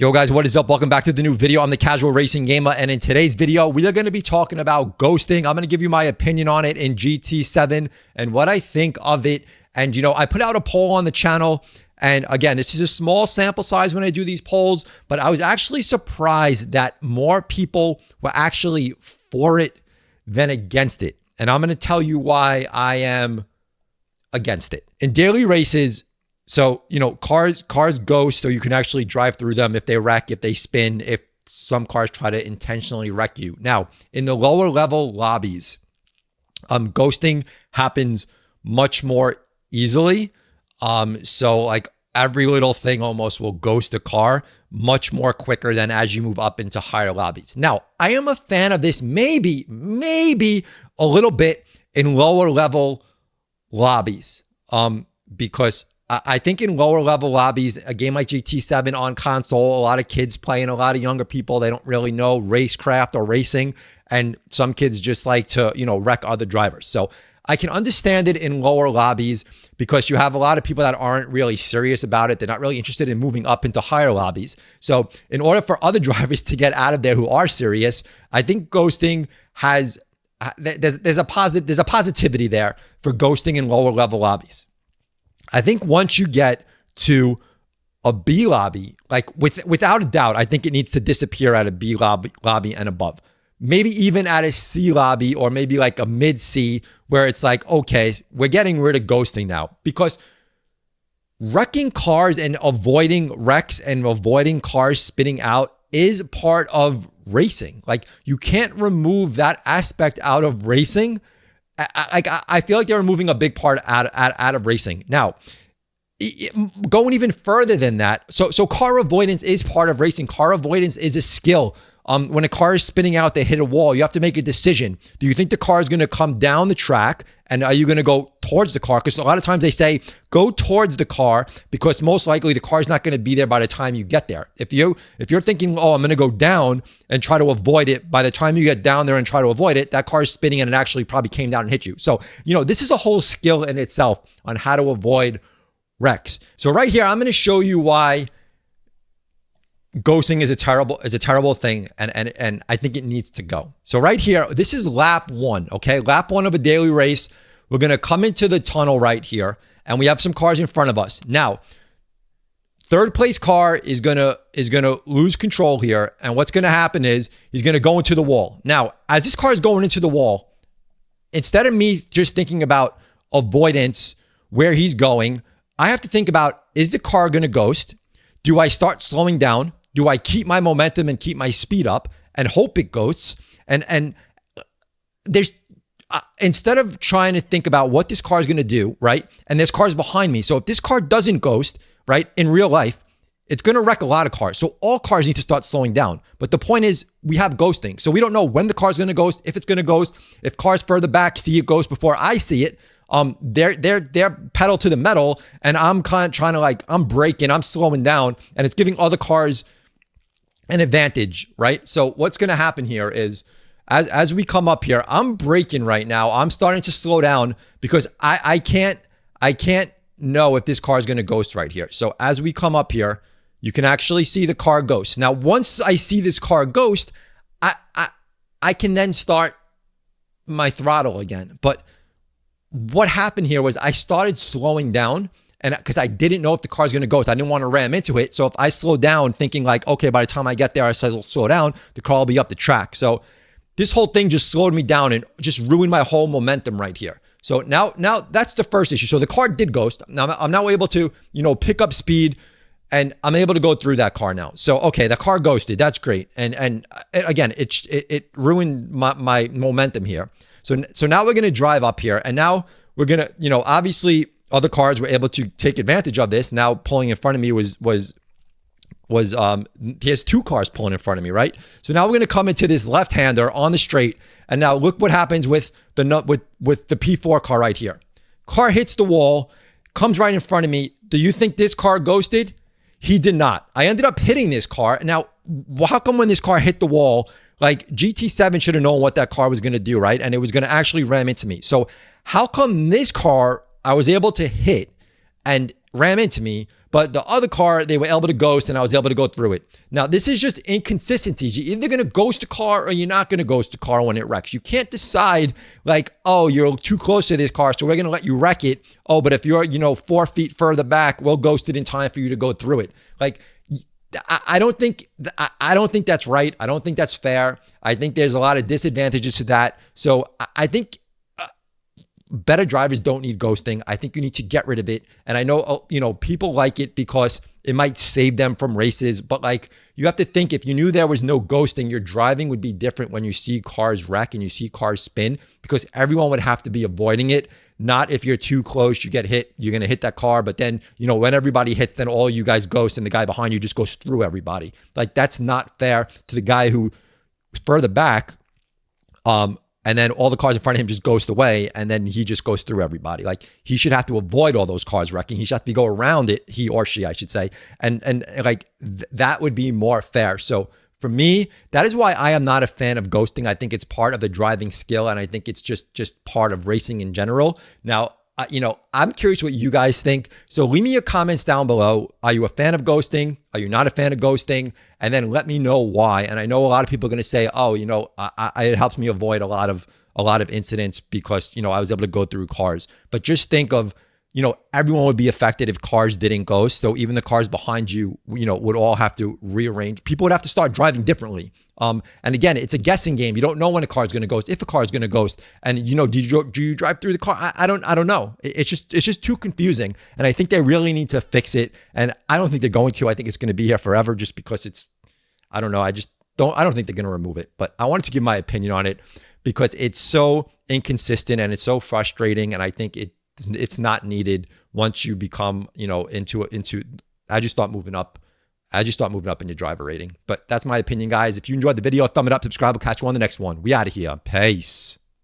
Yo guys, what is up? Welcome back to the new video. I'm the Casual Racing Gamer, and in today's video, we are going to be talking about ghosting. I'm going to give you my opinion on it in GT7 and what I think of it. And I put out a poll on the channel, and again, this is a small sample size when I do these polls, but I was actually surprised that more people were actually for it than against it. And I'm going to tell you why I am against it. In daily races, so, cars ghost, so you can actually drive through them if they wreck, if they spin, if some cars try to intentionally wreck you. Now, in the lower level lobbies, ghosting happens much more easily. So like every little thing almost will ghost a car much more quicker than as you move up into higher lobbies. Now, I am a fan of this maybe a little bit in lower level lobbies, because I think in lower level lobbies, a game like GT7 on console, a lot of kids playing, a lot of younger people, they don't really know racecraft or racing. And some kids just like to, wreck other drivers. So I can understand it in lower lobbies because you have a lot of people that aren't really serious about it. They're not really interested in moving up into higher lobbies. So in order for other drivers to get out of there who are serious, I think ghosting has, there's a positivity there for ghosting in lower level lobbies. I think once you get to a B lobby, like without a doubt, I think it needs to disappear at a B lobby and above. Maybe even at a C lobby or maybe like a mid C where it's like, okay, we're getting rid of ghosting now, because wrecking cars and avoiding wrecks and avoiding cars spinning out is part of racing. Like you can't remove that aspect out of racing. I feel like they're removing a big part out of racing. Now, going even further than that, so car avoidance is part of racing. Car avoidance is a skill. When a car is spinning out, they hit a wall, you have to make a decision. Do you think the car is going to come down the track, and are you going to go towards the car? Because a lot of times they say, go towards the car, because most likely the car is not going to be there by the time you get there. If you're thinking, oh, I'm going to go down and try to avoid it, by the time you get down there and try to avoid it, that car is spinning and it actually probably came down and hit you. So, this is a whole skill in itself on how to avoid wrecks. So right here, I'm going to show you why ghosting is a terrible thing, and I think it needs to go. So right here, this is lap one, okay? Lap one of a daily race. We're going to come into the tunnel right here, and we have some cars in front of us. Now, third place car is going to lose control here, and what's going to happen is he's going to go into the wall. Now, as this car is going into the wall, instead of me just thinking about avoidance, where he's going, I have to think about, is the car going to ghost? Do I start slowing down? Do I keep my momentum and keep my speed up and hope it ghosts? And there's, instead of trying to think about what this car is going to do, right? And there's cars behind me. So if this car doesn't ghost, right, in real life, it's going to wreck a lot of cars. So all cars need to start slowing down. But the point is, we have ghosting. So we don't know when the car is going to ghost, if it's going to ghost. If cars further back see it ghost before I see it, they're pedal to the metal, and I'm kind of trying to I'm braking, I'm slowing down, and it's giving other cars an advantage, right? So what's going to happen here is, as we come up here, I'm braking right now. I'm starting to slow down because I can't know if this car is going to ghost right here. So as we come up here, you can actually see the car ghost. Now, once I see this car ghost, I can then start my throttle again. But what happened here was I started slowing down, and because I didn't know if the car is going to ghost, I didn't want to ram into it. So if I slow down thinking like, okay, by the time I get there, I slow down, the car will be up the track. So this whole thing just slowed me down and just ruined my whole momentum right here. So now that's the first issue. So the car did ghost. Now I'm now able to, pick up speed, and I'm able to go through that car now. So, okay, the car ghosted. That's great. And again, it ruined my momentum here. So now we're going to drive up here, and now we're going to, obviously other cars were able to take advantage of this. Now pulling in front of me he has two cars pulling in front of me, right? So now we're going to come into this left-hander on the straight, and now look what happens with the P4 car right here. Car hits the wall, comes right in front of me. Do you think this car ghosted? He did not. I ended up hitting this car. Now, how come when this car hit the wall, like GT7 should have known what that car was going to do, right? And it was going to actually ram into me. So how come this car I was able to hit and ram into me, But the other car, they were able to ghost and I was able to go through it. Now, this is just inconsistencies. You're either going to ghost a car or you're not going to ghost a car when it wrecks. You can't decide like, oh, you're too close to this car, so we're going to let you wreck it. Oh, but if you're, 4 feet further back, we'll ghost it in time for you to go through it. Like, I don't think that's right. I don't think that's fair. I think there's a lot of disadvantages to that. So I think better drivers don't need ghosting. I think you need to get rid of it. And I know, people like it because it might save them from races. But like, you have to think, if you knew there was no ghosting, your driving would be different when you see cars wreck and you see cars spin, because everyone would have to be avoiding it. Not if you're too close, you get hit, you're going to hit that car. But then, when everybody hits, then all you guys ghost and the guy behind you just goes through everybody. Like, that's not fair to the guy who was further back. And then all the cars in front of him just ghost away, and then he just goes through everybody. Like, he should have to avoid all those cars wrecking. He should have to go around it, he or she, I should say. And like, that would be more fair. So for me, that is why I am not a fan of ghosting. I think it's part of the driving skill, and I think it's just part of racing in general. Now, I'm curious what you guys think. So leave me your comments down below. Are you a fan of ghosting? Are you not a fan of ghosting? And then let me know why. And I know a lot of people are going to say, oh, it helps me avoid a lot of incidents because, I was able to go through cars. But just think of, everyone would be affected if cars didn't ghost. So even the cars behind you, would all have to rearrange. People would have to start driving differently. And again, it's a guessing game. You don't know when a car is going to ghost, if a car is going to ghost. And do you drive through the car? I don't know. It's just too confusing. And I think they really need to fix it. And I don't think they're going to. I think it's going to be here forever just because I don't know. I don't think they're going to remove it. But I wanted to give my opinion on it because it's so inconsistent and it's so frustrating. And I think it's not needed once you become, into I just start moving up. In your driver rating. But that's my opinion, guys. If you enjoyed the video, thumb it up, subscribe. We'll catch you on the next one. We out of here. Peace.